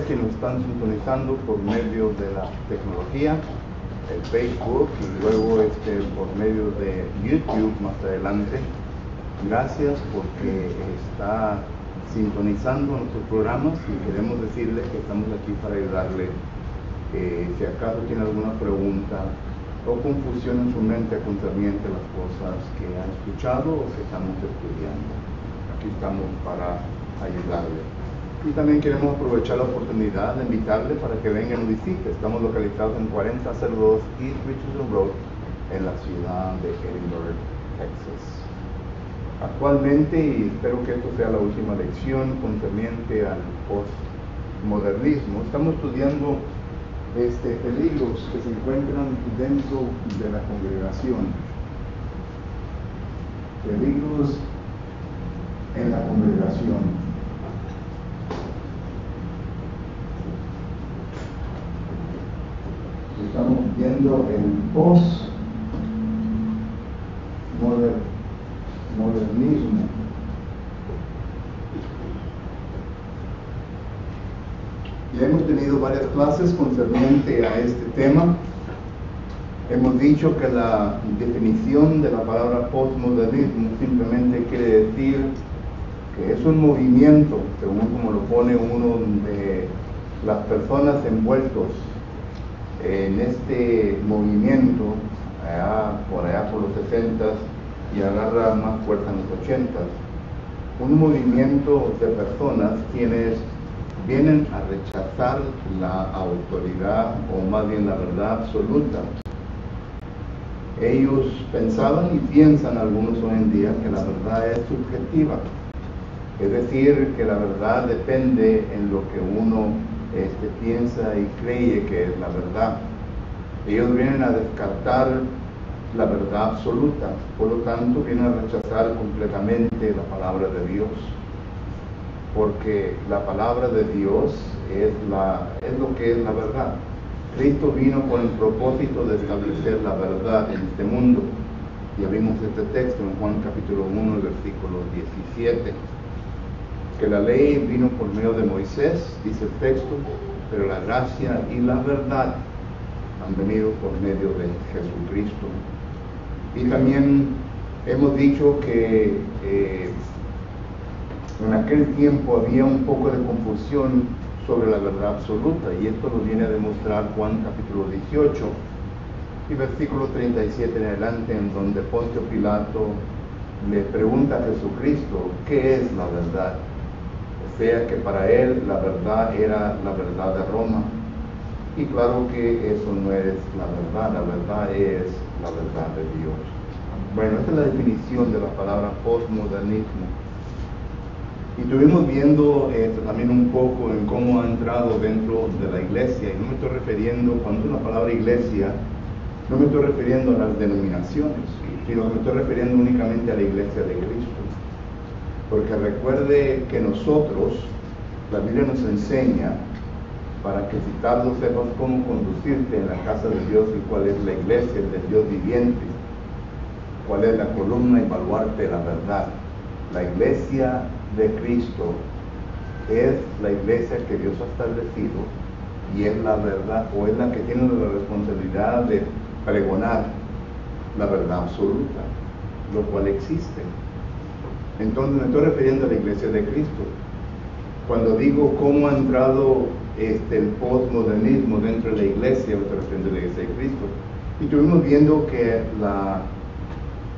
que nos están sintonizando por medio de la tecnología, el Facebook y luego por medio de YouTube más adelante. Gracias porque está sintonizando nuestros programas y queremos decirle que estamos aquí para ayudarle. Si acaso tiene alguna pregunta o confusión en su mente concerniente a las cosas que ha escuchado o que estamos estudiando, aquí estamos para ayudarle. Y también queremos aprovechar la oportunidad de invitarle para que venga y nos visite. Estamos localizados en 4002 East Richardson Road en la ciudad de Edinburgh, Texas. Actualmente, y espero que esto sea la última lección concerniente al postmodernismo, estamos estudiando peligros que se encuentran dentro de la congregación. Peligros en la congregación. Estamos viendo el postmodernismo. Ya hemos tenido varias clases concerniente a este tema. Hemos dicho que la definición de la palabra postmodernismo simplemente quiere decir que es un movimiento, según como lo pone uno de las personas envueltos en este movimiento, por allá por los 60s y agarra más fuerza en los 80s. Un movimiento de personas quienes vienen a rechazar la autoridad o más bien la verdad absoluta. Ellos pensaban y piensan algunos hoy en día que la verdad es subjetiva, es decir, que la verdad depende en lo que uno piensa y cree que es la verdad. Ellos vienen a descartar la verdad absoluta, por lo tanto vienen a rechazar completamente la palabra de Dios. Porque la palabra de Dios es lo que es la verdad. Cristo vino con el propósito de establecer la verdad en este mundo. Ya vimos este texto en Juan capítulo 1, versículo 17. Que la ley vino por medio de Moisés, dice el texto, pero la gracia y la verdad han venido por medio de Jesucristo. Y también hemos dicho que en aquel tiempo había un poco de confusión sobre la verdad absoluta, y esto nos viene a demostrar Juan capítulo 18 y versículo 37 en adelante, en donde Poncio Pilato le pregunta a Jesucristo qué es la verdad. O sea que para él la verdad era la verdad de Roma, y claro que eso no es la verdad es la verdad de Dios. Bueno, esta es la definición de la palabra postmodernismo. Y estuvimos viendo también un poco en cómo ha entrado dentro de la iglesia, y no me estoy refiriendo, cuando uso la palabra iglesia, no me estoy refiriendo a las denominaciones, sino que me estoy refiriendo únicamente a la iglesia de Cristo. Porque recuerde que nosotros, la Biblia nos enseña, para que si tardo sepas cómo conducirte en la casa de Dios y cuál es la iglesia del Dios viviente, cuál es la columna y baluarte de la verdad. La iglesia de Cristo es la iglesia que Dios ha establecido y es la verdad, o es la que tiene la responsabilidad de pregonar la verdad absoluta, lo cual existe. Entonces me estoy refiriendo a la iglesia de Cristo. Cuando digo cómo ha entrado el postmodernismo dentro de la iglesia, me estoy refiriendo a la iglesia de Cristo. Y estuvimos viendo que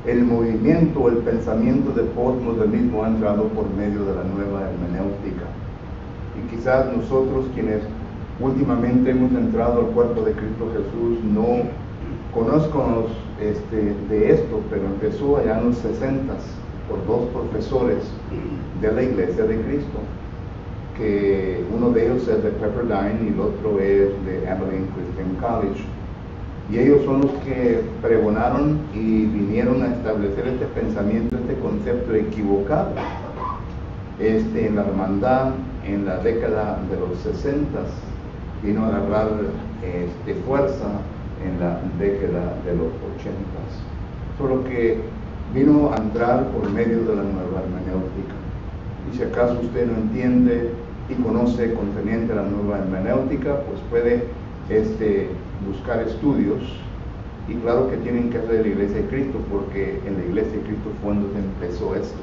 el movimiento, el pensamiento de postmodernismo ha entrado por medio de la nueva hermenéutica. Y quizás nosotros quienes últimamente hemos entrado al cuerpo de Cristo Jesús no conozcamos de esto, pero empezó allá en los 60s por dos profesores de la iglesia de Cristo, que uno de ellos es de Pepperdine y el otro es de Abilene Christian College. Y ellos son los que pregonaron y vinieron a establecer este pensamiento, este concepto equivocado en la hermandad en la década de los 60s. Vino a agarrar fuerza en la década de los 80s. Solo que vino a entrar por medio de la nueva hermenéutica. Y si acaso usted no entiende y conoce concerniente a la nueva hermenéutica, pues puede buscar estudios, y claro que tienen que hacer de la Iglesia de Cristo, porque en la Iglesia de Cristo fue donde empezó esto.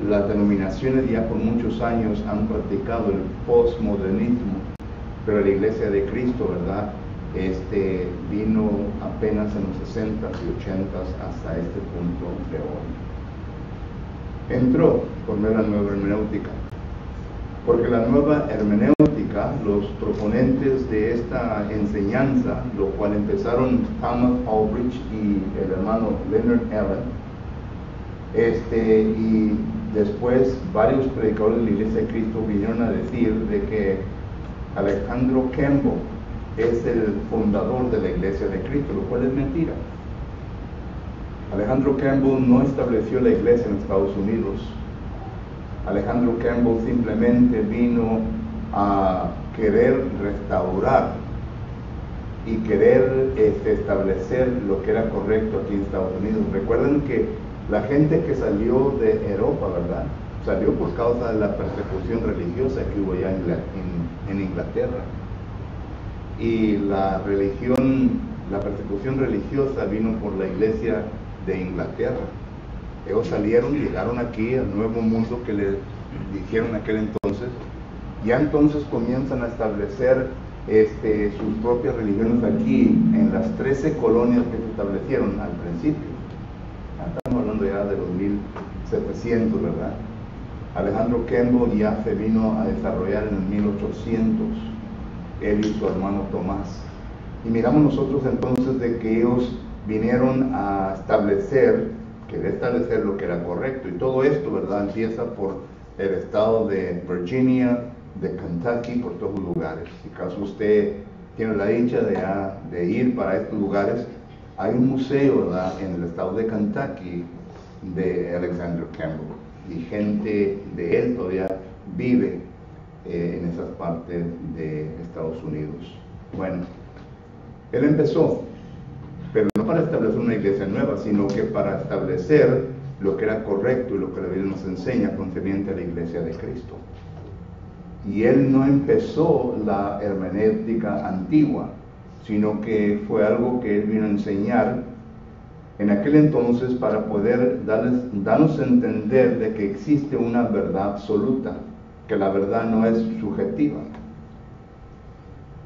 Las denominaciones ya por muchos años han practicado el postmodernismo, pero la Iglesia de Cristo, ¿verdad? Vino apenas en los 60s y 80s hasta este punto de hoy. Entró por medio de la nueva hermenéutica, porque la nueva hermenéutica, los proponentes de esta enseñanza, lo cual empezaron Thomas Aldrich y el hermano Leonard Allen, y después varios predicadores de la Iglesia de Cristo vinieron a decir de que Alejandro Campbell es el fundador de la Iglesia de Cristo, lo cual es mentira. Alejandro Campbell no estableció la iglesia en Estados Unidos. Alejandro Campbell simplemente vino a querer restaurar y querer establecer lo que era correcto aquí en Estados Unidos. Recuerden que la gente que salió de Europa, ¿verdad?, salió por causa de la persecución religiosa que hubo allá en Inglaterra. Y la persecución religiosa vino por la iglesia de Inglaterra. Ellos salieron y llegaron aquí al nuevo mundo que les dijeron en aquel entonces. Ya entonces comienzan a establecer sus propias religiones aquí en las 13 colonias que se establecieron al principio. Estamos hablando ya de los 1700, ¿verdad? Alejandro Campbell ya se vino a desarrollar en el 1800, él y su hermano Tomás. Y miramos nosotros entonces de que ellos vinieron a querer establecer lo que era correcto. Y todo esto, ¿verdad?, empieza por el estado de Virginia, de Kentucky, por todos los lugares. Si acaso usted tiene la dicha de ir para estos lugares, hay un museo, ¿verdad?, en el estado de Kentucky de Alexander Campbell, y gente de él todavía vive en esas partes de Estados Unidos. Bueno, él empezó, pero no para establecer una iglesia nueva, sino que para establecer lo que era correcto y lo que la Biblia nos enseña concerniente a la iglesia de Cristo. Y él no empezó la hermenéutica antigua, sino que fue algo que él vino a enseñar en aquel entonces para poder darnos a entender de que existe una verdad absoluta, que la verdad no es subjetiva.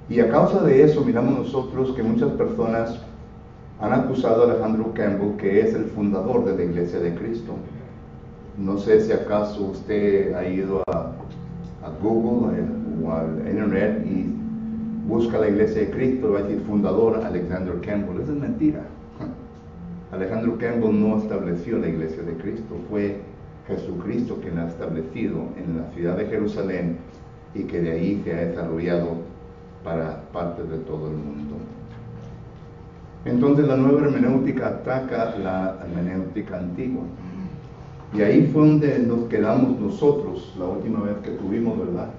Y a causa de eso miramos nosotros que muchas personas han acusado a Alejandro Campbell, que es el fundador de la Iglesia de Cristo. No sé si acaso usted ha ido a Google o al Internet y busca la Iglesia de Cristo, va a decir fundador Alexander Campbell. Eso es mentira. Alejandro Campbell no estableció la Iglesia de Cristo, fue Jesucristo quien la ha establecido en la ciudad de Jerusalén, y que de ahí se ha desarrollado para partes de todo el mundo. Entonces la nueva hermenéutica ataca la hermenéutica antigua, y ahí fue donde nos quedamos nosotros la última vez que tuvimos, ¿verdad?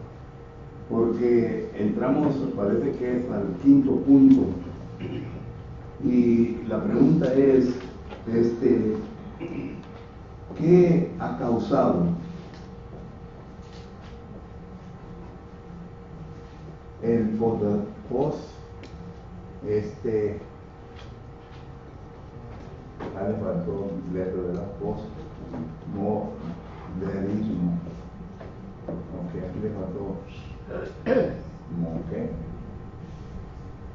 Porque entramos, parece que es al quinto punto, y la pregunta es, ¿qué ha causado el le faltó letra de la postmodernismo? Ok, aquí le faltó. Ok.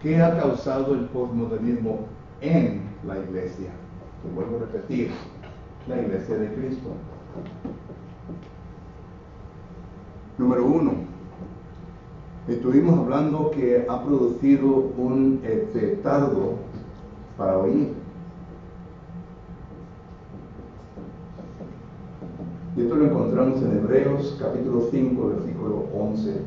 ¿Qué ha causado el postmodernismo en la iglesia? Te vuelvo a repetir, la iglesia de Cristo. Número 1, estuvimos hablando que ha producido un tardo para oír. Y esto lo encontramos en Hebreos capítulo 5, versículo 11.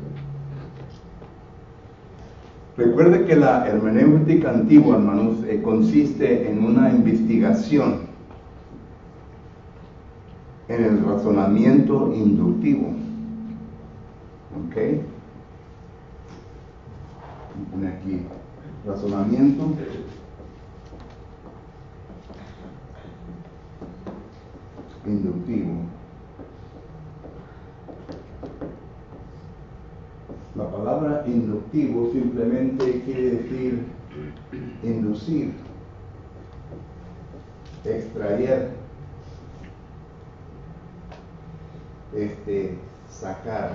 Recuerde que la hermenéutica antigua, hermanos, consiste en una investigación en el razonamiento inductivo. ¿Ok? Pone aquí, razonamiento inductivo. La palabra inductivo simplemente quiere decir inducir, extraer, sacar.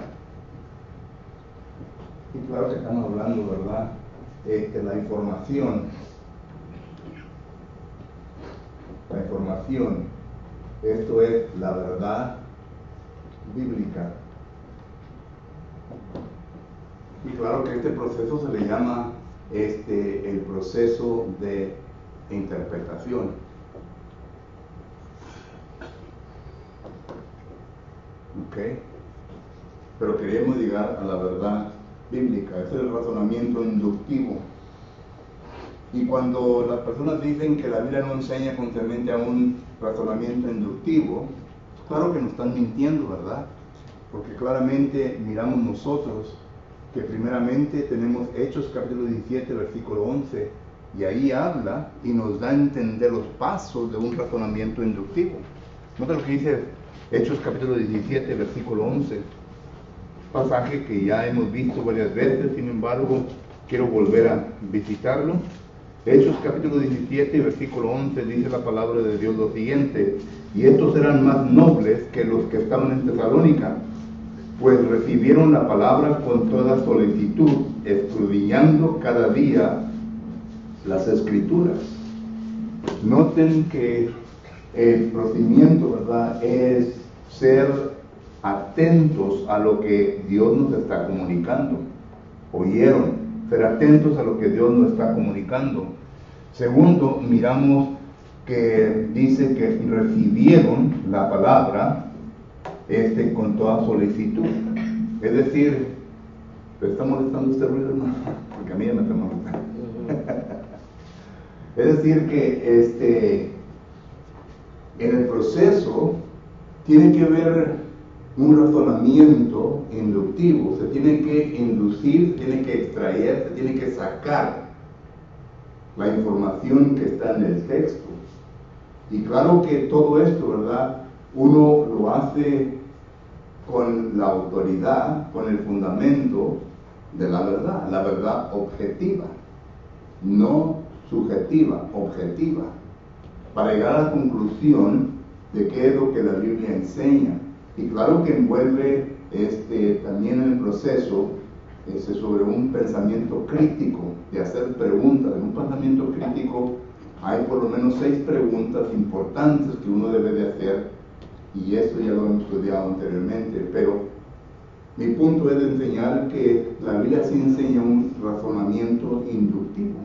Y claro que estamos hablando, ¿verdad? La información, esto es la verdad bíblica. Y claro que este proceso se le llama el proceso de interpretación. ¿Ok? Pero queremos llegar a la verdad bíblica. Ese es el razonamiento inductivo. Y cuando las personas dicen que la Biblia no enseña constantemente a un razonamiento inductivo, claro que nos están mintiendo, ¿verdad? Porque claramente miramos nosotros que primeramente tenemos Hechos capítulo 17, versículo 11, y ahí habla y nos da a entender los pasos de un razonamiento inductivo. Nota lo que dice Hechos capítulo 17, versículo 11, pasaje que ya hemos visto varias veces, sin embargo, quiero volver a visitarlo. Hechos capítulo 17, versículo 11, dice la palabra de Dios lo siguiente: y estos eran más nobles que los que estaban en Tesalónica, pues recibieron la palabra con toda solicitud, escudriñando cada día las Escrituras. Noten que el procedimiento, ¿verdad?, es ser atentos a lo que Dios nos está comunicando. ¿Oyeron? Ser atentos a lo que Dios nos está comunicando. Segundo, miramos que dice que recibieron la palabra con toda solicitud. Es decir, ¿le está molestando este ruido, hermano? Porque a mí ya me está molestando. Es decir que en el proceso tiene que haber un razonamiento inductivo, se tiene que inducir, se tiene que extraer, se tiene que sacar la información que está en el texto. Y claro que todo esto, ¿verdad?, uno lo hace con la autoridad, con el fundamento de la verdad objetiva, no subjetiva, objetiva, para llegar a la conclusión de qué es lo que la Biblia enseña. Y claro que envuelve también el proceso sobre un pensamiento crítico, de hacer preguntas. En un pensamiento crítico hay por lo menos 6 preguntas importantes que uno debe de hacer, y eso ya lo hemos estudiado anteriormente, pero mi punto es de enseñar que la Biblia sí enseña un razonamiento inductivo.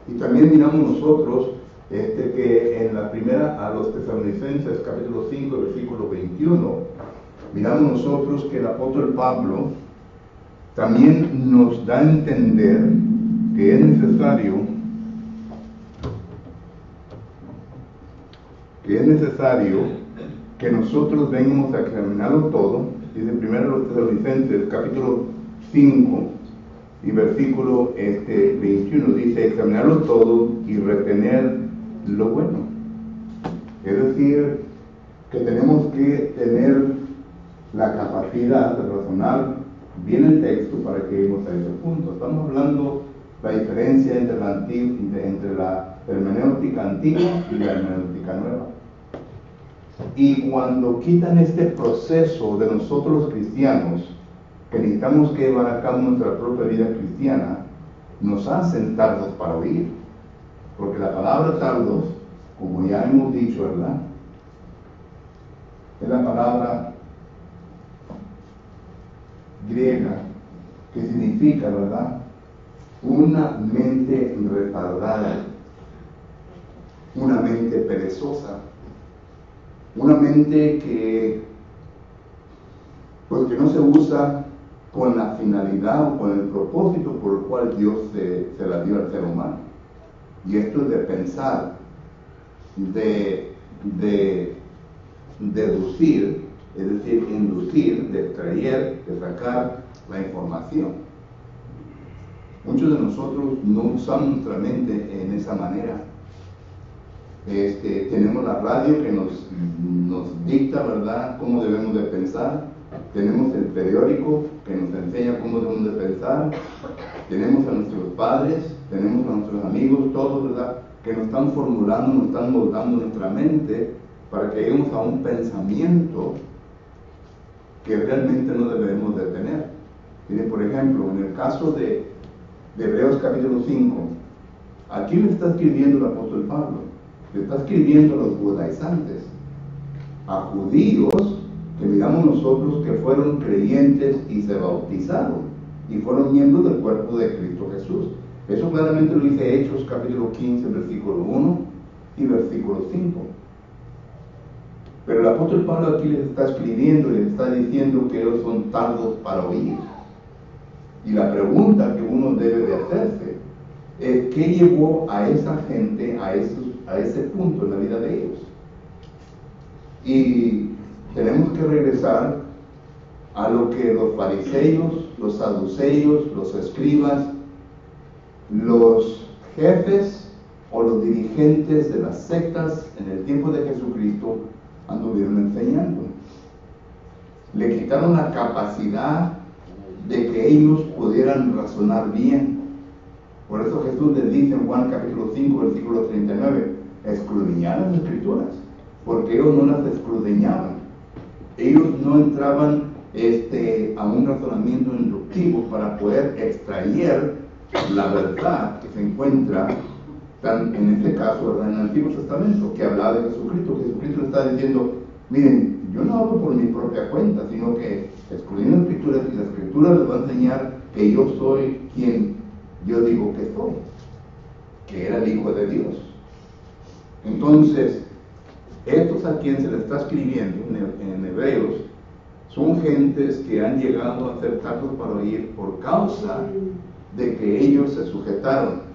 Y también miramos nosotros que en la primera a los Tesalonicenses, capítulo 5, versículo 21, miramos nosotros que el apóstol Pablo también nos da a entender que es necesario que nosotros vengamos a examinarlo todo. Dice primero los Tesalonicenses, capítulo 5 y versículo 21, dice: examinarlo todo y retener lo bueno. Es decir, que tenemos que tener la capacidad de razonar bien el texto para que lleguemos a ese punto. Estamos hablando la diferencia entre la hermenéutica antigua y la hermenéutica nueva. Y cuando quitan este proceso de nosotros los cristianos, que necesitamos que llevar a cabo nuestra propia vida cristiana, nos hacen tardos para oír. Porque la palabra tardos, como ya hemos dicho, ¿verdad?, es la palabra griega que significa, ¿verdad?, una mente retardada, una mente perezosa, una mente que no se usa con la finalidad o con el propósito por el cual Dios se la dio al ser humano. Y esto es de pensar, de deducir, es decir, inducir, de extraer, de sacar la información. Muchos de nosotros no usamos nuestra mente en esa manera. Tenemos la radio que nos dicta, ¿verdad?, cómo debemos de pensar. Tenemos el periódico que nos enseña cómo debemos de pensar. Tenemos a nuestros padres, tenemos a nuestros amigos, todos, ¿verdad?, que nos están formulando, nos están moldando nuestra mente para que lleguemos a un pensamiento que realmente no debemos de tener. Mire, por ejemplo, en el caso de Hebreos capítulo 5, ¿a quién le está escribiendo el apóstol Pablo? Le está escribiendo a los judaizantes, a judíos que miramos nosotros que fueron creyentes y se bautizaron y fueron miembros del cuerpo de Cristo Jesús. Eso claramente lo dice Hechos capítulo 15, versículo 1 y versículo 5. Pero el apóstol Pablo aquí les está escribiendo y les está diciendo que ellos son tardos para oír. Y la pregunta que uno debe de hacerse es: ¿qué llevó a esa gente a ese punto en la vida de ellos? Y tenemos que regresar a lo que los fariseos, los saduceos, los escribas, los jefes o los dirigentes de las sectas en el tiempo de Jesucristo anduvieron enseñando. Le quitaron la capacidad de que ellos pudieran razonar bien. Por eso Jesús les dice en Juan capítulo 5, versículo 39, escudriñad las escrituras, porque ellos no las escudriñaban. Ellos no entraban a un razonamiento inductivo para poder extraer la verdad que se encuentra en este caso, ¿verdad?, en el Antiguo Testamento, que hablaba de Jesucristo. Jesucristo está diciendo: miren, yo no hablo por mi propia cuenta, sino que escudriñen las escrituras, y la escritura les va a enseñar que yo soy quien yo digo que soy, que era el Hijo de Dios. Entonces, estos a quien se le está escribiendo en Hebreos son gentes que han llegado a ser tardos para oír por causa de que ellos se sujetaron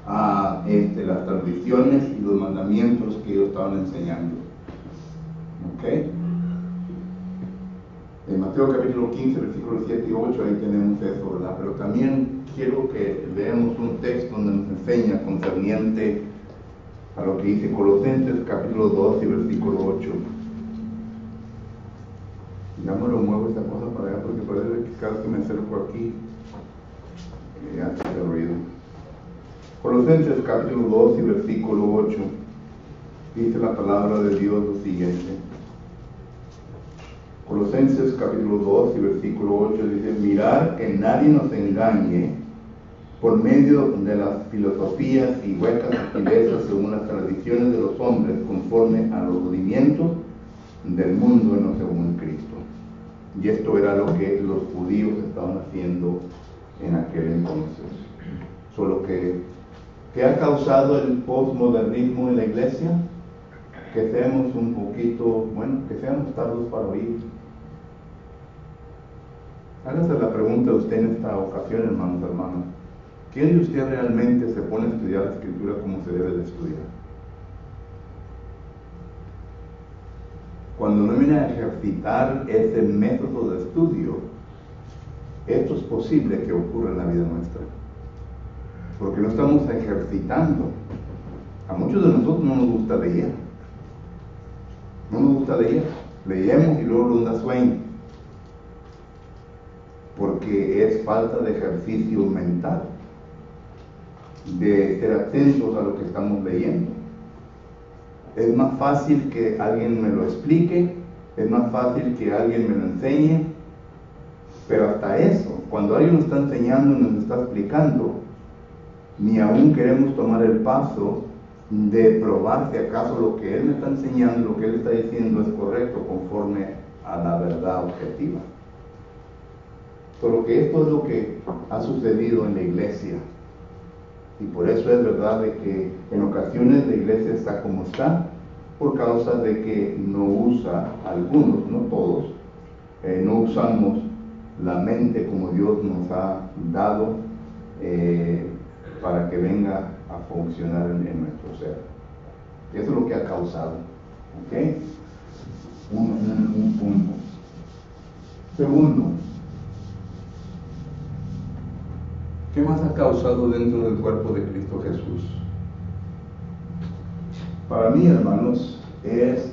a las tradiciones y los mandamientos que ellos estaban enseñando. ¿Ok? En Mateo capítulo 15, versículos 7 y 8, ahí tenemos eso, ¿verdad? Pero también quiero que veamos un texto donde nos enseña concerniente a lo que dice Colosenses capítulo 2 y versículo 8. Ya me lo muevo esta cosa para allá porque parece que cada vez que me acerco aquí ya se hace ruido. Colosenses capítulo 2 y versículo 8 dice la palabra de Dios lo siguiente. Colosenses capítulo 2 y versículo 8 dice: mirad que nadie nos engañe por medio de las filosofías y huecas sutilezas según las tradiciones de los hombres, conforme a los rudimientos del mundo y no según Cristo. Y esto era lo que los judíos estaban haciendo en aquel entonces. Solo que, ¿qué ha causado el postmodernismo en la iglesia? Que seamos un poquito, que seamos tardos para oír. Hágase la pregunta a usted en esta ocasión, hermanos, hermanas. ¿Quién de usted realmente se pone a estudiar la Escritura como se debe de estudiar? Cuando no viene a ejercitar ese método de estudio, esto es posible que ocurra en la vida nuestra. Porque no estamos ejercitando. A muchos de nosotros no nos gusta leer. No nos gusta leer. Leemos y luego nos da sueño. Porque es falta de ejercicio mental, de ser atentos a lo que estamos leyendo. Es más fácil que alguien me lo explique, es más fácil que alguien me lo enseñe, pero hasta eso, cuando alguien nos está enseñando y nos está explicando, ni aún queremos tomar el paso de probar si acaso lo que él me está enseñando, lo que él está diciendo es correcto conforme a la verdad objetiva. Solo que esto es lo que ha sucedido en la iglesia. Y por eso es verdad de que en ocasiones la iglesia está como está, por causa de que no usa, algunos, no todos, no usamos la mente como Dios nos ha dado para que venga a funcionar en nuestro ser. Eso es lo que ha causado. ¿Ok? Un punto. Segundo, ¿qué más ha causado dentro del cuerpo de Cristo Jesús? Para mí, hermanos, es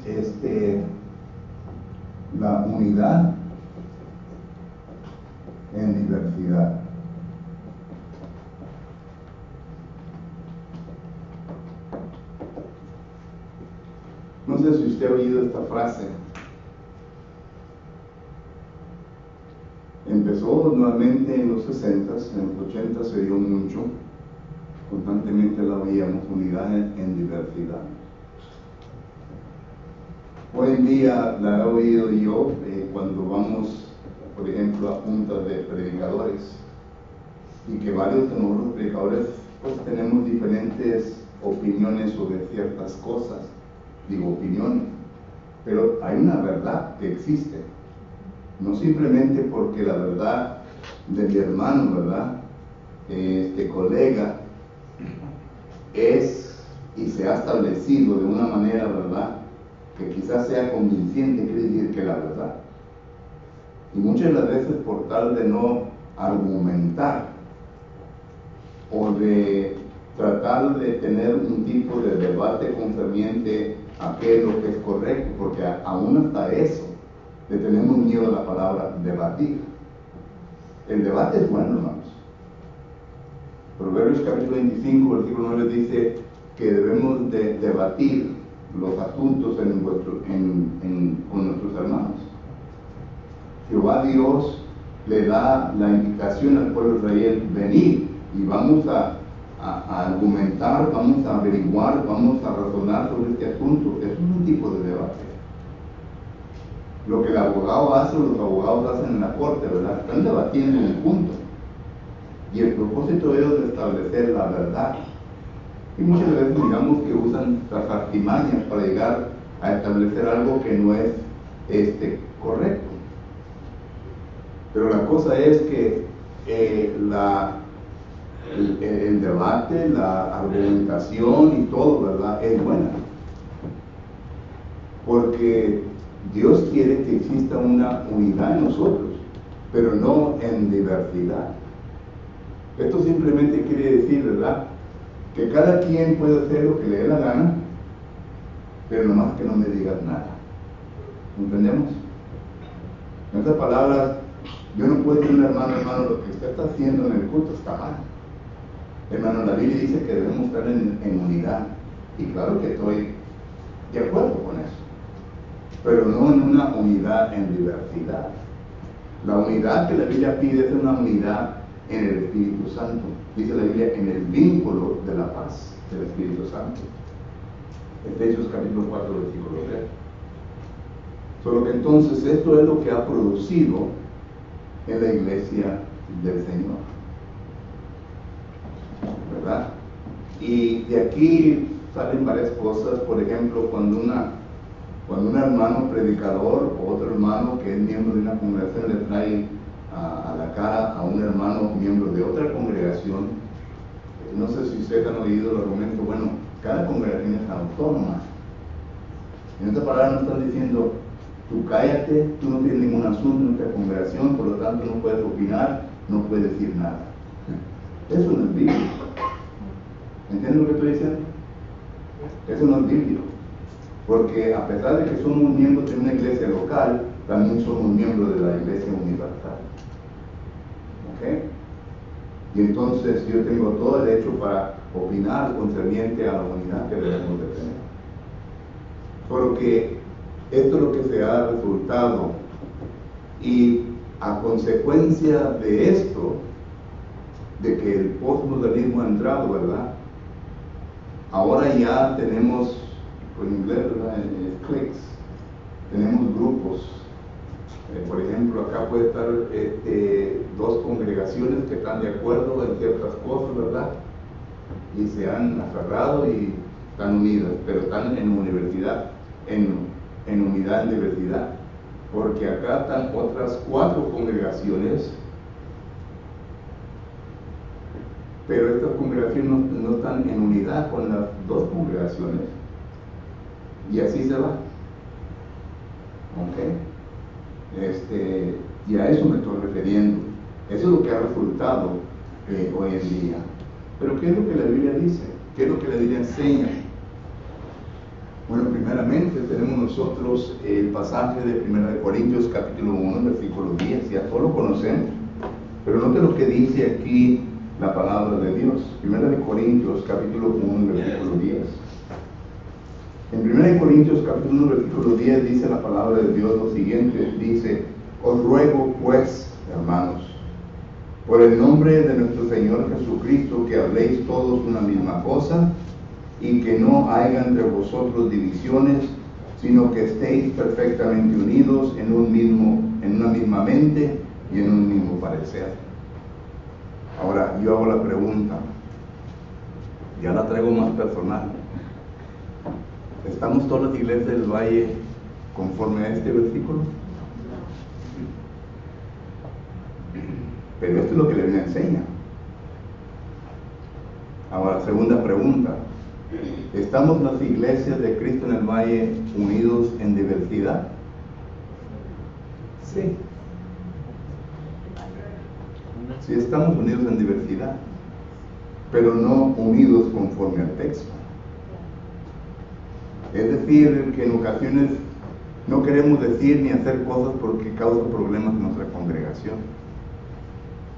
la unidad en diversidad. No sé si usted ha oído esta frase. Empezó nuevamente en los 60s, en los 80s se dio mucho, constantemente la oíamos, unidad en diversidad. Hoy en día la he oído yo cuando vamos, por ejemplo, a juntas de predicadores, y que varios de nosotros predicadores pues tenemos diferentes opiniones sobre ciertas cosas. Digo opiniones, pero hay una verdad que existe. No simplemente porque la verdad de mi hermano, ¿verdad? Colega, es y se ha establecido de una manera, ¿verdad?, que quizás sea convincente, quiere decir que la verdad. Y muchas de las veces por tal de no argumentar o de tratar de tener un tipo de debate concerniente a qué es lo que es correcto, porque aún hasta eso le tenemos miedo a la palabra debatir. El debate es bueno, hermanos. Proverbios capítulo 25, versículo 9 dice que debemos de debatir los asuntos con nuestros hermanos. Jehová Dios le da la invitación al pueblo de Israel: venir y vamos a argumentar, vamos a averiguar, vamos a razonar sobre este asunto. Eso es un tipo de debate. Lo que el abogado hace o los abogados hacen en la corte, ¿verdad? Están debatiendo un punto. Y el propósito de ellos es establecer la verdad. Y muchas veces digamos que usan las artimañas para llegar a establecer algo que no es correcto. Pero la cosa es que el debate, la argumentación y todo, ¿verdad?, es buena. Porque Dios quiere que exista una unidad en nosotros, pero no en diversidad. Esto simplemente quiere decir, ¿verdad?, que cada quien puede hacer lo que le dé la gana, pero nomás que no me digas nada. ¿Entendemos? En otras palabras, yo no puedo decirle, hermano, lo que usted está haciendo en el culto está mal. Hermano, la Biblia dice que debemos estar en unidad. Y claro que estoy de acuerdo con eso. Pero no en una unidad en diversidad. La unidad que la Biblia pide es una unidad en el Espíritu Santo. Dice la Biblia, en el vínculo de la paz del Espíritu Santo. Efesios capítulo 4, versículo 3. Solo que entonces esto es lo que ha producido en la iglesia del Señor, ¿verdad? Y de aquí salen varias cosas. Por ejemplo, cuando un hermano predicador o otro hermano que es miembro de una congregación le trae a la cara a un hermano miembro de otra congregación, no sé si ustedes han oído el argumento, bueno, cada congregación es autónoma. En otras palabras, no están diciendo, tú cállate, tú no tienes ningún asunto en esta congregación, por lo tanto no puedes opinar, no puedes decir nada. Eso no es bíblico. ¿Entienden lo que estoy diciendo? Eso no es bíblico. Porque a pesar de que somos miembros de una iglesia local, también somos miembros de la iglesia universal. ¿Ok? Y entonces yo tengo todo el derecho para opinar concerniente a la unidad que debemos de tener. Porque esto es lo que se ha resultado. Y a consecuencia de esto, de que el postmodernismo ha entrado, ¿verdad? Ahora ya tenemos, en inglés, ¿verdad?, cliques, tenemos grupos. Por ejemplo, acá puede estar dos congregaciones que están de acuerdo en ciertas cosas, ¿verdad?, y se han aferrado y están unidas, pero están en universidad, en unidad en diversidad, porque acá están otras 4 congregaciones, pero estas congregaciones no están en unidad con las 2 congregaciones, y así se va. ¿Ok? Y a eso me estoy refiriendo. Eso es lo que ha resultado hoy en día. Pero ¿qué es lo que la Biblia dice? ¿Qué es lo que la Biblia enseña? Bueno, primeramente tenemos nosotros el pasaje de 1 Corintios capítulo 1, versículo 10, ya todos lo conocemos, pero note lo que dice aquí la palabra de Dios. 1 Corintios capítulo 1, versículo 10. En 1 Corintios capítulo 1, versículo 10 dice la palabra de Dios lo siguiente, dice: os ruego pues, hermanos, por el nombre de nuestro Señor Jesucristo, que habléis todos una misma cosa, y que no haya entre vosotros divisiones, sino que estéis perfectamente unidos en una misma mente y en un mismo parecer. Ahora, yo hago la pregunta, ya la traigo más personal. ¿Estamos todas las iglesias del Valle conforme a este versículo? Pero esto es lo que la Biblia enseña. Ahora, segunda pregunta. ¿Estamos las iglesias de Cristo en el Valle unidos en diversidad? Sí. Sí, estamos unidos en diversidad, pero no unidos conforme al texto. Es decir, que en ocasiones no queremos decir ni hacer cosas porque causan problemas en nuestra congregación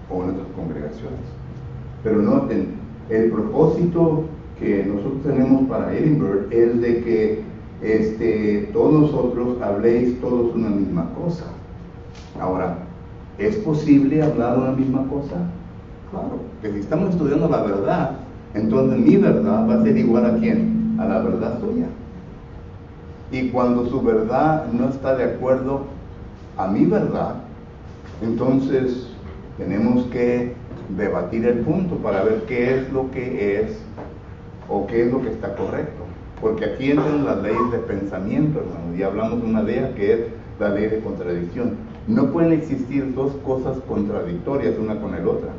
o en otras congregaciones. Pero noten, el propósito que nosotros tenemos para Edinburgh es de que todos nosotros habléis todos una misma cosa. Ahora, ¿es posible hablar una misma cosa? Claro, que si estamos estudiando la verdad, entonces mi verdad va a ser igual a ¿quién? A la verdad suya. Y cuando su verdad no está de acuerdo a mi verdad, entonces tenemos que debatir el punto para ver qué es lo que es o qué es lo que está correcto. Porque aquí entran las leyes de pensamiento, hermanos, y hablamos de una de ellas que es la ley de contradicción. No pueden existir dos cosas contradictorias una con la otra.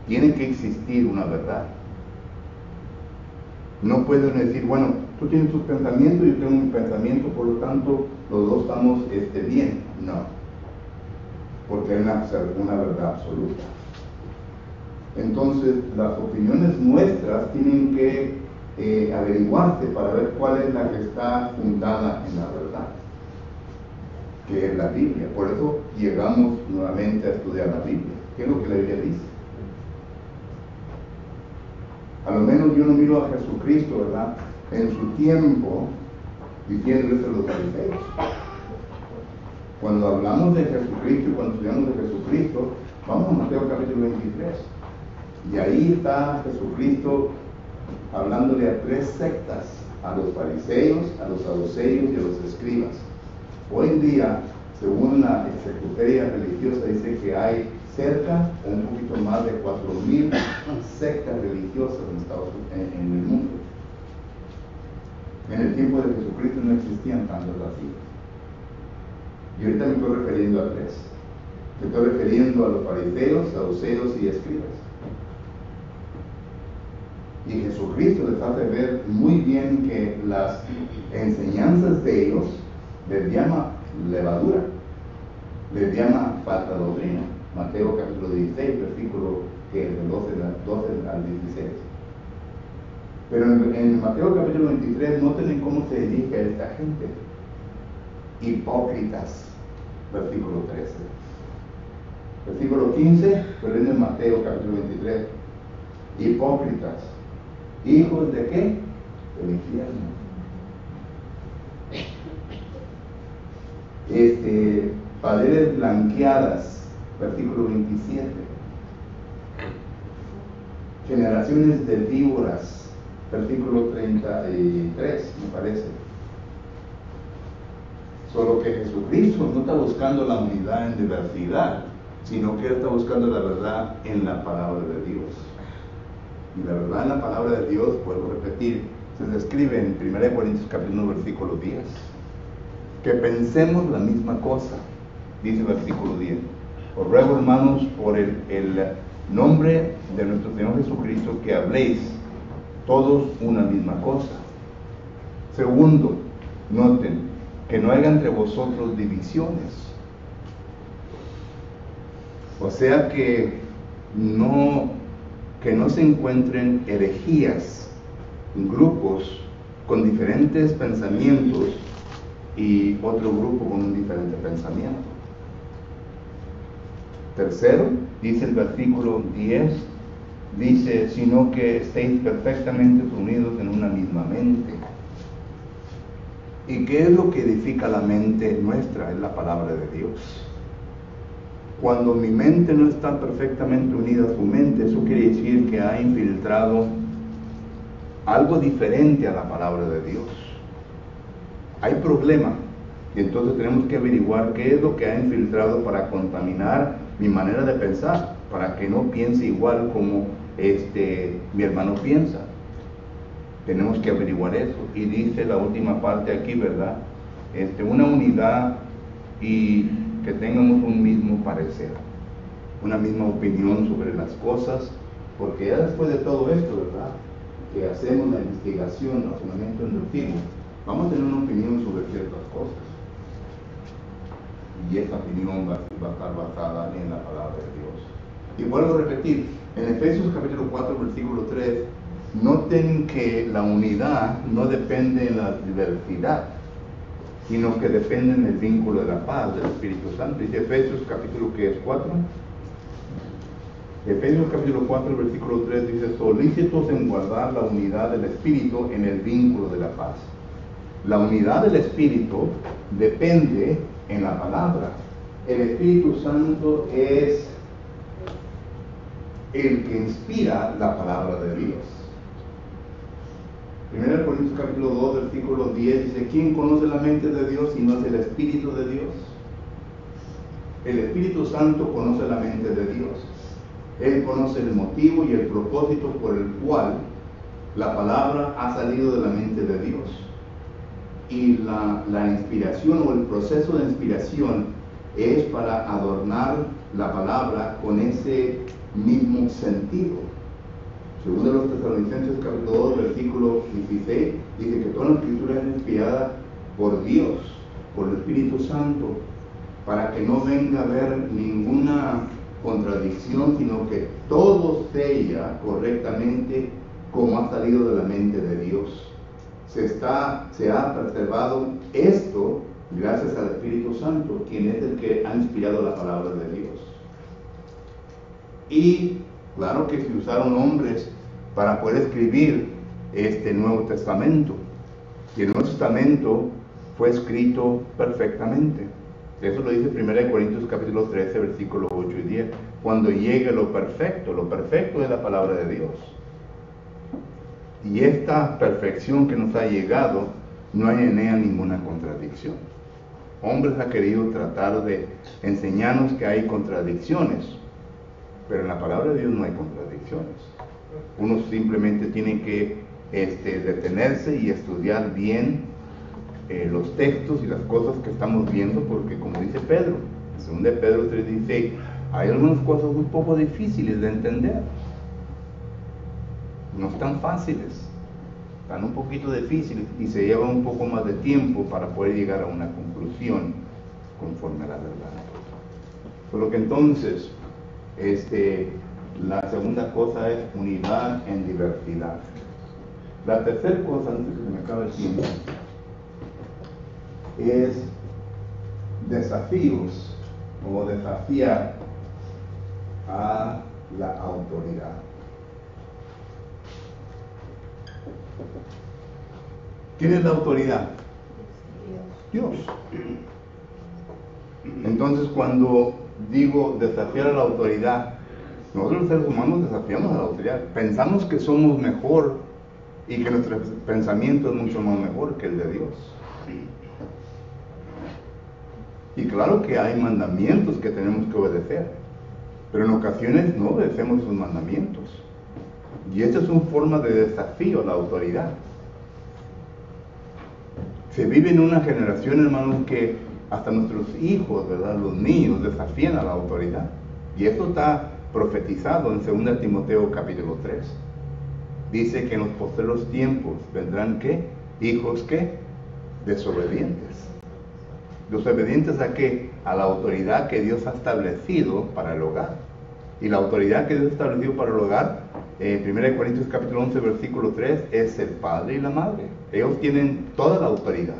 Tiene que existir una verdad. No pueden decir, bueno, tú tienes tus pensamientos, yo tengo mi pensamiento, por lo tanto, los dos estamos bien. No, porque hay una verdad absoluta. Entonces, las opiniones nuestras tienen que averiguarse para ver cuál es la que está fundada en la verdad, que es la Biblia. Por eso llegamos nuevamente a estudiar la Biblia. ¿Qué es lo que la Biblia dice? A lo menos yo no miro a Jesucristo, ¿verdad?, en su tiempo diciéndoles a los fariseos. Cuando hablamos de Jesucristo y cuando estudiamos de Jesucristo, vamos a Mateo capítulo 23. Y ahí está Jesucristo hablándole a tres sectas: a los fariseos, a los saduceos y a los escribas. Hoy en día, según la enciclopedia religiosa, dice que hay cerca o un poquito más de 4,000 sectas religiosas en el mundo. En el tiempo de Jesucristo no existían tantas así. Y ahorita me estoy refiriendo a tres. Me estoy refiriendo a los fariseos, saduceos y escribas. Y Jesucristo les hace ver muy bien que las enseñanzas de ellos les llama levadura, les llama falta de doctrina. Mateo capítulo 16, versículo del 12 al 16. Pero en Mateo capítulo 23, noten cómo se dirige a esta gente. Hipócritas, versículo 13. Versículo 15, pero en Mateo capítulo 23. Hipócritas, ¿hijos de qué? Del infierno. Paredes blanqueadas, versículo 27. Generaciones de víboras, versículo 33, me parece. Solo que Jesucristo no está buscando la unidad en diversidad, sino que Él está buscando la verdad en la palabra de Dios. Y la verdad en la palabra de Dios, vuelvo a repetir, se describe en 1 Corintios capítulo 1, versículo 10. Que pensemos la misma cosa, dice el versículo 10. Os ruego, hermanos, por el nombre de nuestro Señor Jesucristo, que habléis todos una misma cosa. Segundo, noten, que no haya entre vosotros divisiones. O sea que no se encuentren herejías, grupos con diferentes pensamientos y otro grupo con un diferente pensamiento. Tercero, dice el versículo 10, dice, sino que estéis perfectamente unidos en una misma mente. ¿Y qué es lo que edifica la mente nuestra? Es la palabra de Dios. Cuando mi mente no está perfectamente unida a su mente, eso quiere decir que ha infiltrado algo diferente a la palabra de Dios. Hay problema, y entonces tenemos que averiguar qué es lo que ha infiltrado para contaminar mi manera de pensar, para que no piense igual como mi hermano piensa. Tenemos que averiguar eso. Y dice la última parte aquí, ¿verdad? Una unidad y que tengamos un mismo parecer, una misma opinión sobre las cosas, porque ya después de todo esto, ¿verdad?, que hacemos la investigación, el razonamiento inductivo, vamos a tener una opinión sobre ciertas cosas. Y esa opinión va a estar basada en la palabra de Dios. Y vuelvo a repetir, en Efesios capítulo 4, versículo 3, noten que la unidad no depende de la diversidad, sino que depende del vínculo de la paz del Espíritu Santo. Dice Efesios capítulo 4. Efesios capítulo 4, versículo 3 dice, solícitos en guardar la unidad del Espíritu en el vínculo de la paz. La unidad del Espíritu depende en la palabra. El Espíritu Santo es el que inspira la palabra de Dios. 1 Corintios capítulo 2, versículo 10 dice, ¿quién conoce la mente de Dios si no es el Espíritu de Dios? El Espíritu Santo conoce la mente de Dios. Él conoce el motivo y el propósito por el cual la palabra ha salido de la mente de Dios. Y la inspiración o el proceso de inspiración es para adornar la palabra con ese mismo sentido. Segundo de los Tesalonicenses capítulo 2, versículo 16, dice que toda la escritura es inspirada por Dios, por el Espíritu Santo, para que no venga a haber ninguna contradicción, sino que todo sella correctamente como ha salido de la mente de Dios. Se ha preservado esto gracias al Espíritu Santo, quien es el que ha inspirado la palabra de Dios. Y claro que se usaron hombres para poder escribir este Nuevo Testamento. Y el Nuevo Testamento fue escrito perfectamente. Eso lo dice 1 Corintios capítulo 13, versículos 8 y 10. Cuando llegue lo perfecto es la palabra de Dios. Y esta perfección que nos ha llegado, no hay en ella ninguna contradicción. Hombres han querido tratar de enseñarnos que hay contradicciones, pero en la palabra de Dios no hay contradicciones. Uno simplemente tiene que detenerse y estudiar bien los textos y las cosas que estamos viendo, porque como dice Pedro, en 2 Pedro 3:16, hay algunas cosas un poco difíciles de entender. No están fáciles, están un poquito difíciles y se lleva un poco más de tiempo para poder llegar a una conclusión conforme a la verdad. Por lo que entonces, la segunda cosa es unidad en diversidad. La tercera cosa, antes que se me acabe el tiempo, es desafíos o desafiar a la autoridad. ¿Quién es la autoridad? Dios. Entonces, cuando digo desafiar a la autoridad, nosotros los seres humanos desafiamos a la autoridad. Pensamos que somos mejor y que nuestro pensamiento es mucho más mejor que el de Dios. Y claro que hay mandamientos que tenemos que obedecer, pero en ocasiones no obedecemos esos mandamientos. Y esta es una forma de desafío a la autoridad. Se vive en una generación, hermanos, que hasta nuestros hijos, ¿verdad?, los niños desafían a la autoridad. Y esto está profetizado en 2 Timoteo capítulo 3. Dice que en los postreros tiempos vendrán, ¿qué? Hijos, ¿qué? Desobedientes. ¿Desobedientes a qué? A la autoridad que Dios ha establecido para el hogar. Y la autoridad que Dios ha establecido para el hogar 1 Corintios capítulo 11, versículo 3, es el padre y la madre. Ellos tienen toda la autoridad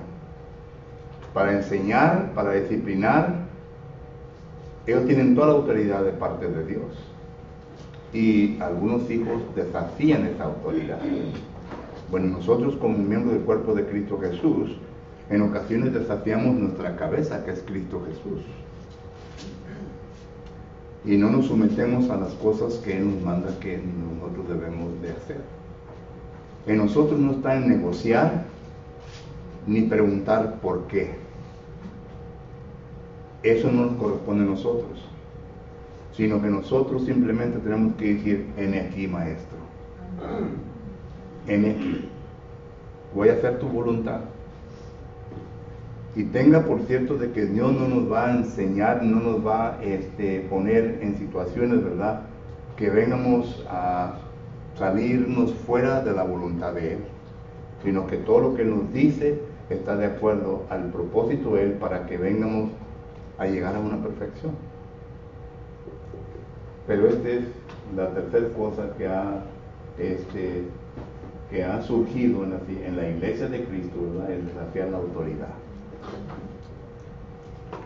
para enseñar, para disciplinar. Ellos tienen toda la autoridad de parte de Dios. Y algunos hijos desafían esa autoridad. Bueno, nosotros como miembros del cuerpo de Cristo Jesús, en ocasiones desafiamos nuestra cabeza, que es Cristo Jesús. Y no nos sometemos a las cosas que Él nos manda que nosotros debemos de hacer. En nosotros no está en negociar ni preguntar por qué. Eso no nos corresponde a nosotros, sino que nosotros simplemente tenemos que decir: heme aquí, maestro. Heme aquí. Voy a hacer tu voluntad. Y tenga por cierto de que Dios no nos va a enseñar, no nos va a poner en situaciones, ¿verdad?, que vengamos a salirnos fuera de la voluntad de Él, sino que todo lo que Él nos dice está de acuerdo al propósito de Él para que vengamos a llegar a una perfección. Pero esta es la tercera cosa que ha surgido en la iglesia de Cristo, ¿verdad?, el desafiar la autoridad.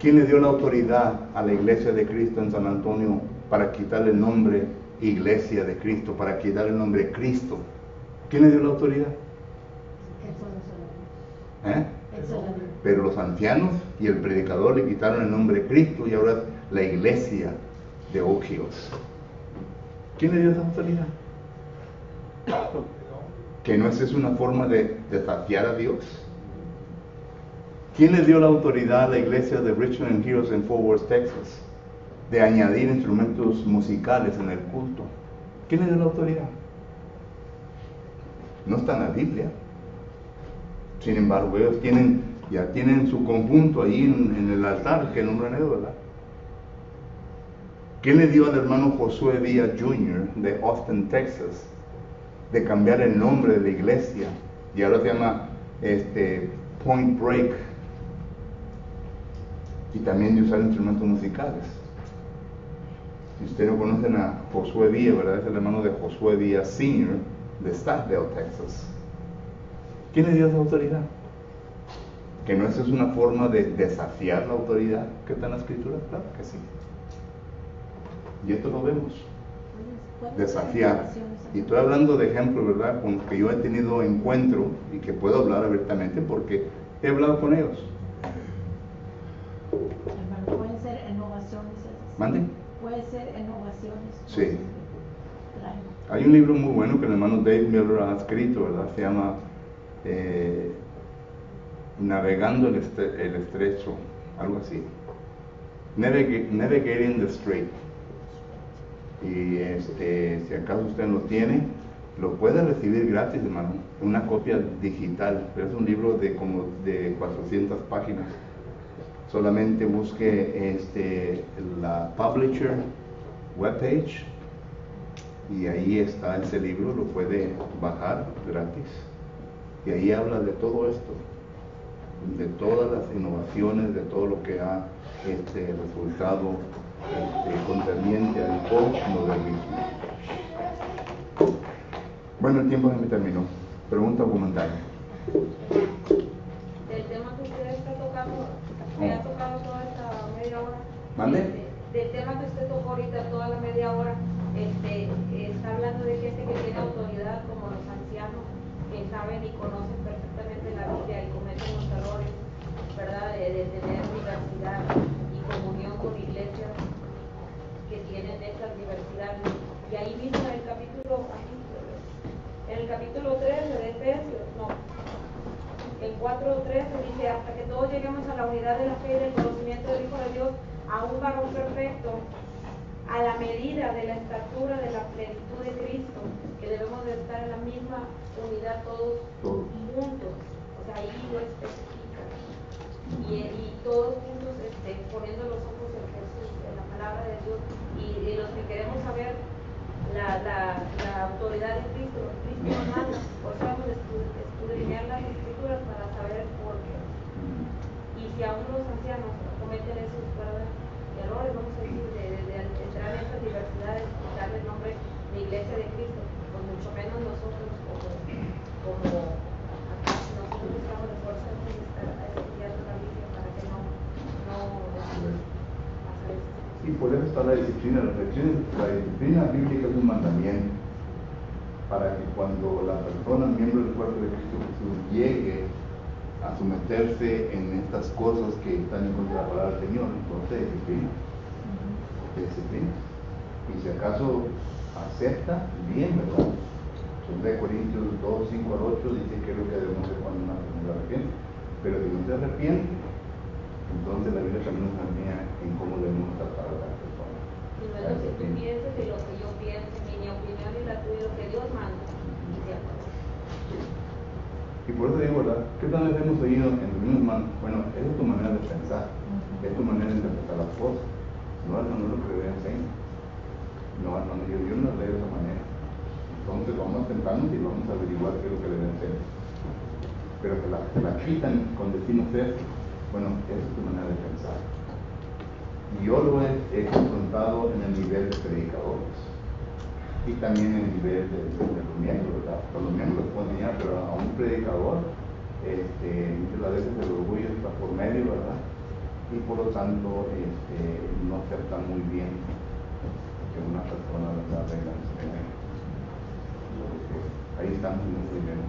¿Quién le dio la autoridad a la iglesia de Cristo en San Antonio para quitarle el nombre Iglesia de Cristo, para quitarle el nombre Cristo? ¿Quién le dio la autoridad? Pero los ancianos y el predicador le quitaron el nombre Cristo y ahora es la iglesia de Ogios. ¿Quién le dio esa autoridad? ¿Que no es una forma de desafiar a Dios? ¿Quién le dio la autoridad a la iglesia de Richmond Hills en Fort Worth, Texas, de añadir instrumentos musicales en el culto? ¿Quién le dio la autoridad? No está en la Biblia. Sin embargo, ellos ya tienen su conjunto ahí en el altar que nombran ellos, ¿verdad? ¿Quién le dio al hermano Josué Díaz Jr. de Austin, Texas, de cambiar el nombre de la iglesia y ahora se llama Point Break, y también de usar instrumentos musicales? Si ustedes no conocen a Josué Díaz, ¿verdad?, es el hermano de Josué Díaz Sr. de Stockdale, Texas. ¿Quién le dio esa autoridad? ¿Que no esa es una forma de desafiar la autoridad que está en la Escritura? Claro que sí. Y esto lo vemos. Desafiar. Y estoy hablando de ejemplos, ¿verdad?, con los que yo he tenido encuentro y que puedo hablar abiertamente porque he hablado con ellos. Hermano, ¿pueden ser innovaciones? ¿Mande? ¿Puede ser innovaciones? Sí. Hay un libro muy bueno que el hermano Dave Miller ha escrito, ¿verdad? Se llama Navegando el Estrecho, algo así. Navigating the Strait. Y si acaso usted lo tiene, lo puede recibir gratis, hermano, una copia digital, pero es un libro de como de 400 páginas. Solamente busque la publisher webpage y ahí está ese libro, lo puede bajar gratis. Y ahí habla de todo esto, de todas las innovaciones, de todo lo que ha resultado concerniente al postmodernismo. Bueno, el tiempo se me terminó. Pregunta o comentario. Del tema que usted está tocando, me ha tocado toda esta media hora. ¿Mande? Del tema que usted tocó ahorita toda la media hora, está hablando de gente que tiene autoridad, como los ancianos, que saben y conocen perfectamente la Biblia y cometen los errores, ¿verdad?, de tener diversidad y comunión con iglesias que tienen estas diversidades. Y ahí mismo en el capítulo 3 de Efesios, en 4:13 dice: hasta que todos lleguemos a la unidad de la fe y del conocimiento del Hijo de Dios, a un varón perfecto, a la medida de la estatura de la plenitud de Cristo, que debemos de estar en la misma unidad todos juntos. O sea, ahí lo especifica. Y todos juntos poniendo los ojos en Jesús, en la palabra de Dios, y los que queremos saber la autoridad de Cristo nos manda, por eso vamos a escudriñar las escrituras para saber por qué. Y si aún los ancianos cometen esos errores, vamos a decir, de entrar en estas diversidades, darle el nombre de Iglesia de Cristo, Y por eso está la disciplina. La disciplina bíblica es un mandamiento para que cuando la persona, miembro del cuerpo de Cristo Jesús, llegue a someterse en estas cosas que están en contra de la palabra del Señor, entonces disciplina. Y si acaso acepta, bien, ¿verdad? 2 Corintios 2, 5 al 8 dice que es lo que debemos hacer cuando una persona se arrepiente. Pero si no se arrepiente, entonces la Biblia también nos enseña en cómo debemos tratar a la persona. Y no es lo que tú pienses y lo que yo piense, ni mi opinión ni la tuya, lo que Dios manda. Y por eso digo, ¿verdad? ¿Qué tal vez hemos oído en los mismos manos? Bueno, esa es tu manera de pensar, es tu manera de interpretar las cosas. No, hermano, es lo que le enseño. No, hermano, yo no leo de esa manera. Entonces vamos a sentarnos y vamos a averiguar qué es lo que le enseño. Pero que la quitan cuando decimos esto. Bueno, esa es tu manera de pensar. Y yo lo he confrontado en el nivel de predicadores. Y también en el nivel de los miembros, ¿verdad? Con los miembros los puedo enseñar, pero a un predicador, muchas veces el orgullo está por medio, ¿verdad? Y por lo tanto, no acepta muy bien que una persona, ¿verdad?, venga a enseñar. Ahí estamos en un dilema.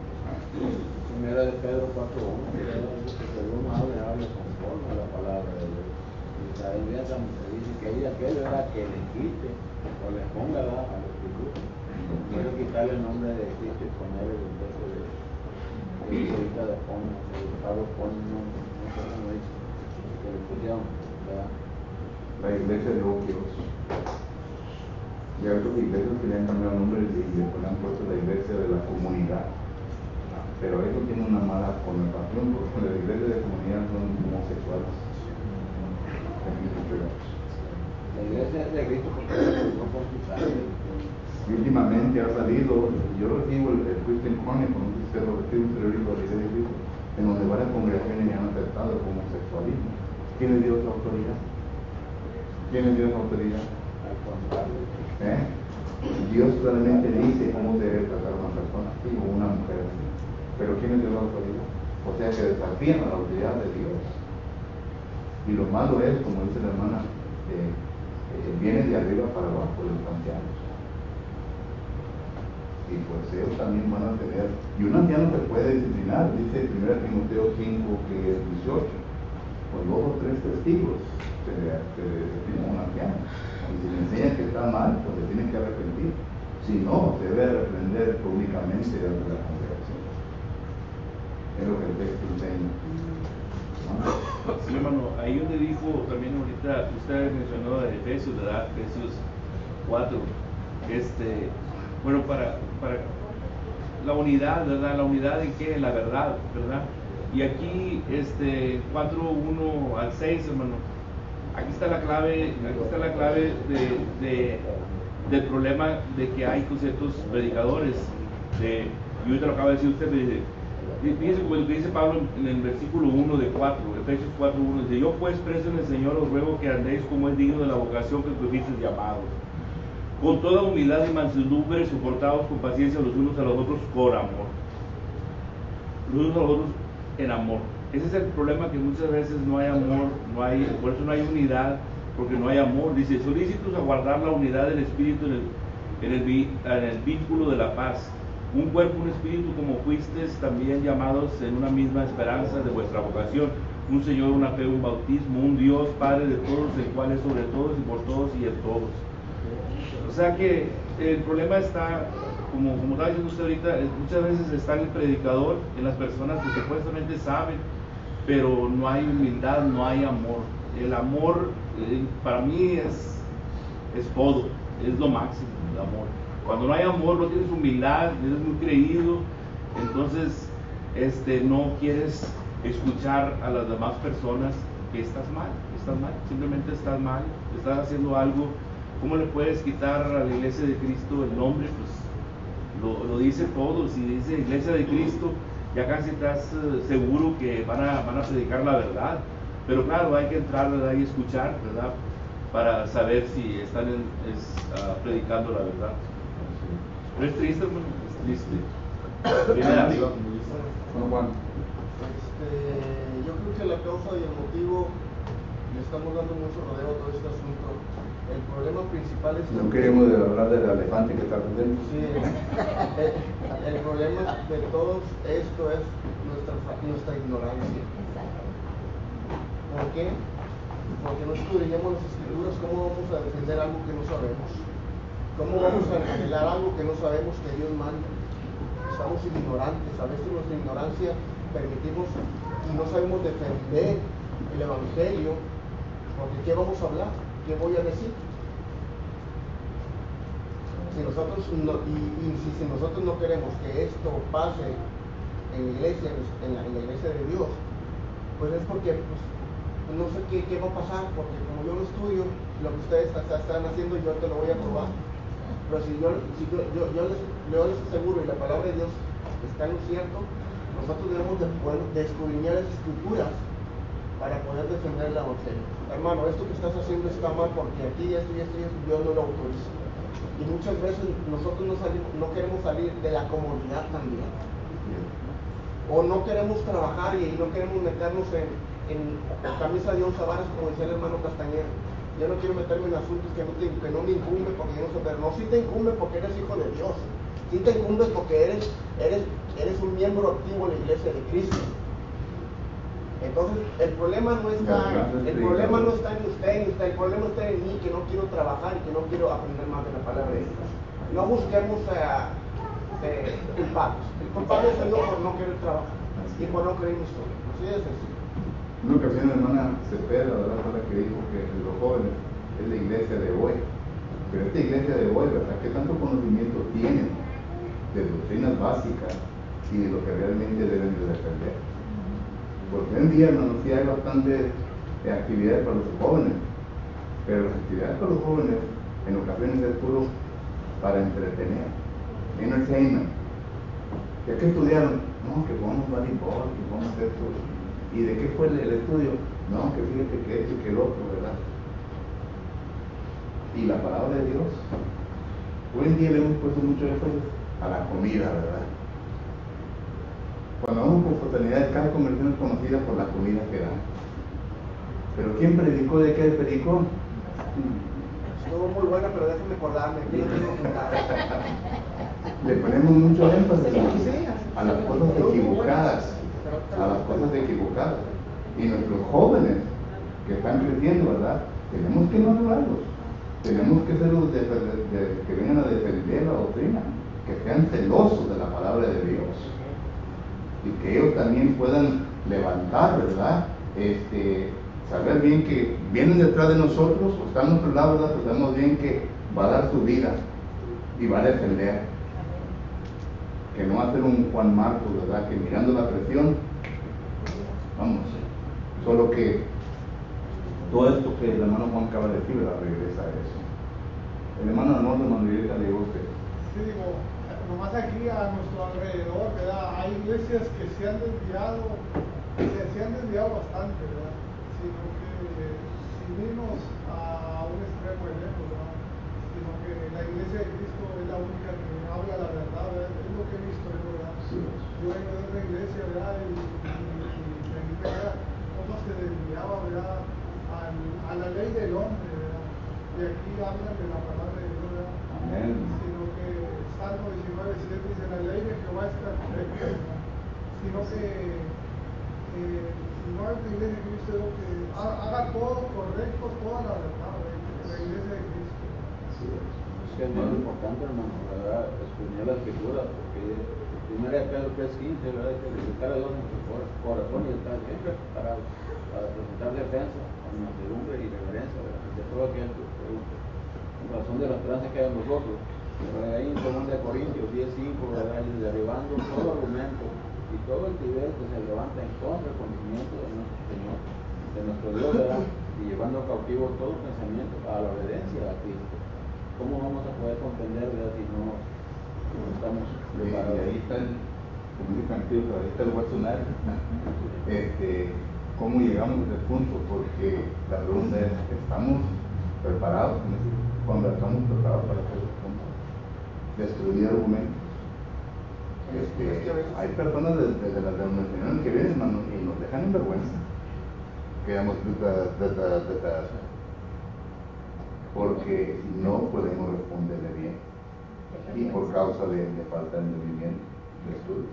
Primera de Pedro 4:1, que uno hable conforme a la palabra de Dios. Ahí dice que hay aquel, ¿verdad?, que le quite o le ponga a la escritura. Quiero quitarle el nombre de Cristo y poner el nombre de ahorita de Pablo. Pablo pone un nombre, no sé cómo dice, que le pusieron, ¿verdad? La iglesia de Oquios. Y hay otras iglesias que le han cambiado el nombre y le han puesto la iglesia de la comunidad. Pero eso tiene una mala connotación porque las iglesias de comunidad son homosexuales. La iglesia es de Cristo porque no conquistarle. Y últimamente ha salido, yo recibo el Christian Chronicle, un periódico de la iglesia de Cristo, en donde varias congregaciones ya han aceptado el homosexualismo. ¿Quién les dio esa autoridad? ¿Quién les dio esa autoridad? Al contrario. Dios claramente dice cómo se debe tratar a una persona así o una mujer así. Pero ¿quién les dio la autoridad? O sea que desafían a la autoridad de Dios. Y lo malo es, como dice la hermana, viene de arriba para abajo de los ancianos. Y pues ellos también van a tener, y un anciano se puede disciplinar, dice 1 Timoteo 5, que es 18, con 2 o 3 testigos se disciplina a un anciano. Y si le enseña que está mal, pues se tiene que arrepentir. Si no, se debe reprender públicamente ante la congregación. Es lo que el texto enseña. Sí, hermano, ahí donde dijo también ahorita, usted mencionó de Efesios, ¿verdad? Efesios 4, bueno, para la unidad, ¿verdad? La unidad en qué, en la verdad, ¿verdad? Y aquí, 4:1 al 6, hermano, aquí está la clave del problema de que hay ciertos predicadores, y ahorita lo acaba de decir usted, fíjese como lo que dice Pablo en el versículo 1 de 4, Efesios 4:1, dice: yo pues preso en el Señor os ruego que andéis como es digno de la vocación que fuisteis llamados, con toda humildad y mansedumbre, soportados con paciencia los unos a los otros con amor. Los unos a los otros en amor. Ese es el problema, que muchas veces no hay amor, por eso no hay unidad, porque no hay amor. Dice: solícitos a guardar la unidad del Espíritu en el vínculo de la paz. Un cuerpo, un espíritu, como fuisteis también llamados en una misma esperanza de vuestra vocación. Un Señor, una fe, un bautismo, un Dios, Padre de todos, el cual es sobre todos y por todos y en todos. O sea que el problema está, como estaba diciendo usted ahorita, muchas veces está en el predicador, en las personas que supuestamente saben, pero no hay humildad, no hay amor. El amor para mí es todo, es lo máximo, el amor. Cuando no hay amor, no tienes humildad, eres muy creído, entonces no quieres escuchar a las demás personas que estás mal, simplemente estás mal, estás haciendo algo. ¿Cómo le puedes quitar a la iglesia de Cristo el nombre? Pues lo dice todo. Si dice iglesia de Cristo, ya casi estás seguro que van a predicar la verdad. Pero claro, hay que entrar, ¿verdad?, y escuchar, ¿verdad?, para saber si están predicando la verdad. Pero es triste, hermano, es triste. Viene arriba, como dice. Juan. Yo creo que la causa y el motivo le estamos dando mucho rodeo a todo este asunto. El problema principal es... No queremos hablar del elefante que está dentro. Sí, el problema de todo esto es nuestra ignorancia. ¿Por qué? Porque no escudriñamos las escrituras. ¿Cómo vamos a defender algo que no sabemos? ¿Cómo vamos a revelar algo que no sabemos que Dios manda? Estamos ignorantes. A veces nuestra ignorancia permitimos y no sabemos defender el evangelio, porque ¿qué vamos a hablar? ¿Qué voy a decir? Si nosotros no queremos que esto pase en la iglesia, en la iglesia de Dios, pues es porque no sé qué va a pasar, porque como yo no estudio lo que ustedes están haciendo, yo te lo voy a probar. Pero si yo les aseguro, y la palabra de Dios está en lo cierto, nosotros debemos de escudriñar las escrituras para poder defender el evangelio. Hermano, esto que estás haciendo está mal porque aquí esto y Dios no lo autoriza. Y muchas veces nosotros no queremos salir de la comodidad también. O no queremos trabajar y no queremos meternos en camisa de 11 varas, como decía el hermano Castañeda. Yo no quiero meterme en asuntos que no me incumbe porque yo no sé, pero no, sí te incumbe porque eres hijo de Dios. Sí te incumbe porque eres un miembro activo en la iglesia de Cristo. Entonces, el problema no está en usted, el problema está en mí, que no quiero trabajar y que no quiero aprender más de la palabra de Dios. No busquemos culpables. El culpable soy yo por no querer trabajar y por no creer en mi historia. Así de sencillo. En una ocasión la hermana Cepeda, ¿verdad?, fue la que dijo que los jóvenes es la iglesia de hoy. Pero esta iglesia de hoy, ¿verdad?, ¿qué tanto conocimiento tienen de doctrinas básicas y de lo que realmente deben de defender? Porque hoy en día, hermanos, sí hay bastante actividades para los jóvenes, pero las actividades para los jóvenes en ocasiones es puro para entretener, entertainment. ¿Ya que estudiaron? No, que jugamos voleibol, que jugamos esto. ¿Y de qué fue el estudio? No, que fíjate que esto y que el otro, ¿verdad? Y la palabra de Dios, hoy en día le hemos puesto mucho énfasis a la comida, ¿verdad? Cuando vamos por fraternidad, cada conversión es conocida por la comida que dan. Pero ¿quién predicó? ¿De qué predicó? Estuvo muy buena, pero déjenme acordarme. Le ponemos mucho énfasis a las cosas equivocadas. A las cosas equivocadas. Y nuestros jóvenes que están creciendo, ¿verdad?, tenemos que no ayudarlos. Tenemos que ser los que vengan a defender la doctrina, que sean celosos de la palabra de Dios. Y que ellos también puedan levantar, ¿verdad? Saber bien que vienen detrás de nosotros, o están a nuestro lado, ¿verdad? Pues sabemos bien que va a dar su vida y va a defender. Que no va a ser un Juan Marcos, ¿verdad?, que mirando la presión, vamos, solo que todo esto que el hermano Juan acaba de decir, ¿verdad?, regresa a eso. El hermano Arnoldo Manuelita le digo a usted. Sí, digo, nomás aquí a nuestro alrededor, ¿verdad?, hay iglesias que se han desviado bastante, ¿verdad?, sino que sin irnos a un extremo lejos, ¿verdad?, sino que la iglesia de Cristo es la única que habla la verdad, ¿verdad?, es lo que he visto, ¿verdad? Sí. Yo vengo de una iglesia, ¿verdad?, y cosas se desviaban, ¿verdad?, a la ley del hombre, ¿verdad?, y aquí hablan de la palabra de Dios, ¿verdad? Amén. Sino que Salmo 19:7 dice: la ley de Jehová es perfecta, ¿verdad?, sino que no es la iglesia de Cristo, que haga todo correcto, toda la verdad, la iglesia de Cristo. Así es que es muy importante, hermano, ¿verdad?, escudriñar la escritura, porque primero Pedro 3:15, ¿verdad?, que buscar a Dios en nuestro corazón y estar siempre preparados para presentar defensa con mansedumbre y reverencia, ¿verdad?, de todo aquel que pregunte en razón de la esperanza que hay en nosotros. Pero ahí en 2 Corintios 10:5, ¿verdad?, y derribando todo argumento y todo el nivel que se levanta en contra del conocimiento de nuestro Señor, de nuestro Dios, ¿verdad?, y llevando cautivo todo pensamiento a la obediencia a Cristo. ¿Cómo vamos a poder comprender, ¿verdad?, si no estamos preparados? Y ahí está como dice Cantillo, ahí está el Watsonar. ¿Cómo llegamos a ese punto? Porque la pregunta es, ¿estamos preparados? Cuando estamos preparados para hacer ese punto, destruir argumentos. Hay personas desde las denominaciones que vienen, hermano, y nos dejan en vergüenza. quedamos porque no podemos responderle bien y por causa de falta de entendimiento, de estudio.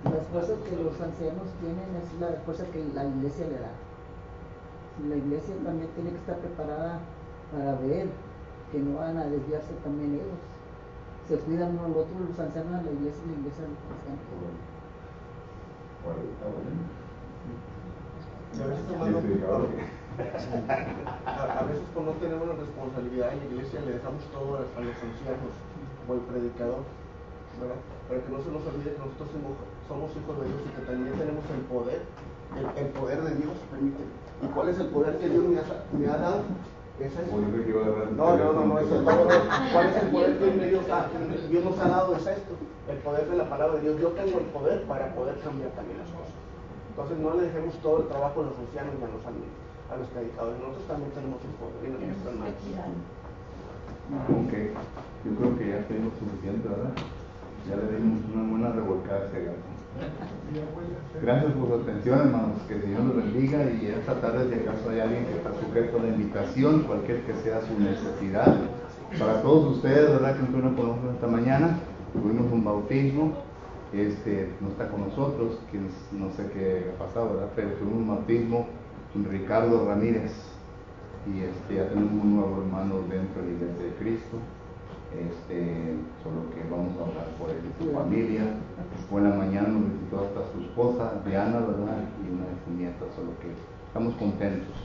Las fuerzas que los ancianos tienen es la fuerza que la iglesia le da. La iglesia también tiene que estar preparada para ver que no van a desviarse también ellos. Se cuidan uno al otro, los ancianos a la iglesia y la iglesia a los ancianos. Bueno, está bueno. Y a veces, hermano, a veces por no tenemos la responsabilidad en la iglesia le dejamos todo a los ancianos o al predicador, ¿verdad? Para que no se nos olvide que nosotros somos hijos de Dios y que también tenemos el poder de Dios, permíteme. ¿Y cuál es el poder que Dios me ha dado? ¿Es eso? No, es el poder. ¿Cuál es el poder que Dios nos ha dado? Es esto, el poder de la palabra de Dios. Yo tengo el poder para poder cambiar también las cosas. Entonces no le dejemos todo el trabajo a los ancianos y a los predicadores. Nosotros también tenemos el poder en nuestras manos. Ok, yo creo que ya tenemos suficiente, ¿verdad? Ya le dimos una buena revolcada a ese gato. Gracias por su atención, hermanos, que el Señor los bendiga, y esta tarde, si acaso hay alguien que está sujeto a la invitación, cualquier que sea su necesidad, para todos ustedes, ¿verdad? Que nosotros nos conocemos esta mañana, tuvimos un bautismo, no está con nosotros, que no sé qué ha pasado, ¿verdad? Pero tuvimos un bautismo con Ricardo Ramírez, y ya tenemos un nuevo hermano dentro de la Iglesia de Cristo. Solo que vamos a hablar por él y su familia. Hoy en la mañana nos visitó hasta su esposa Diana, ¿verdad? Y una de sus nietas, solo que estamos contentos.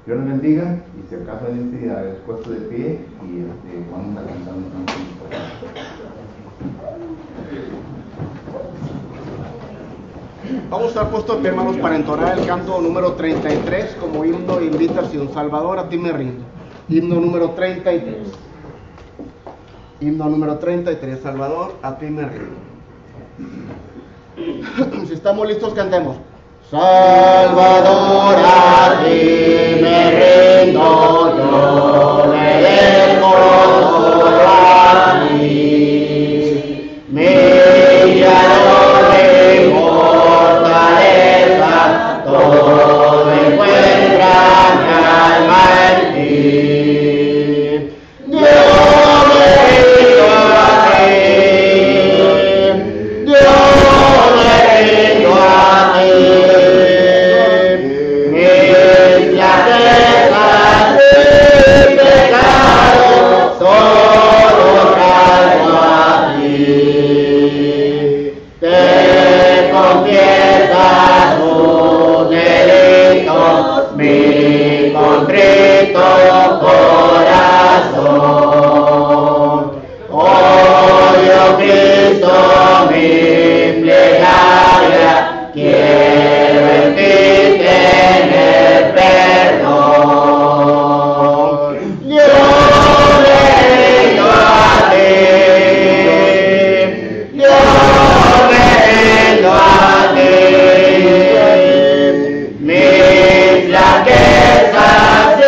Dios les bendiga, y si acaso hay necesidades, puesto de pie y vamos a cantar un canto. Vamos a estar puestos de pie, hermanos, para entonar el canto número 33 como himno Invitación. Salvador, a ti me rindo. Himno número 33. Himno número 33, Salvador, a ti me rindo. Si estamos listos, cantemos. Salvador, a ti me rindo, yo me dejo solo a ti. Mi guiador de fortaleza, todo encuentra mi alma en ti. Mis flaquezas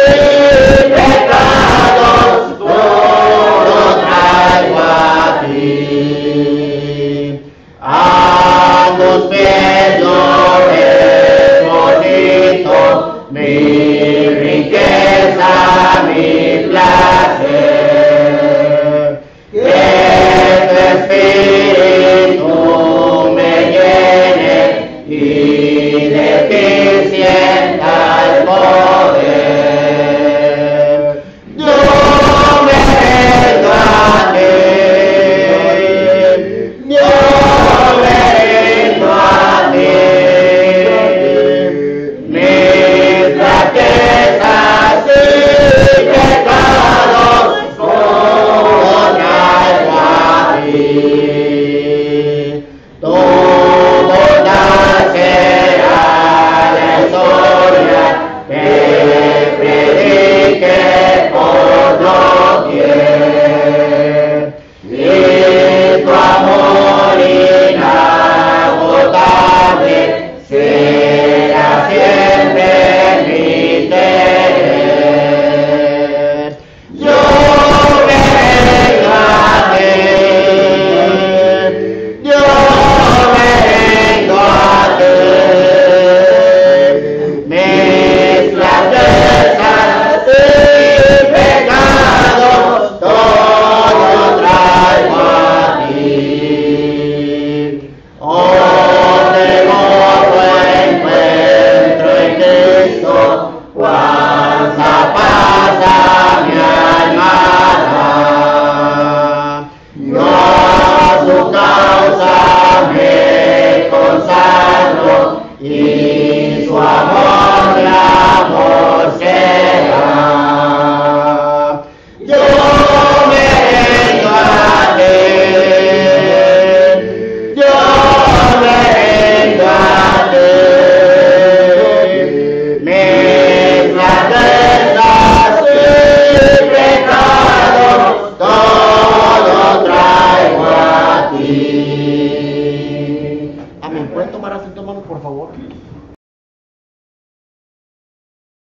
cuando pasa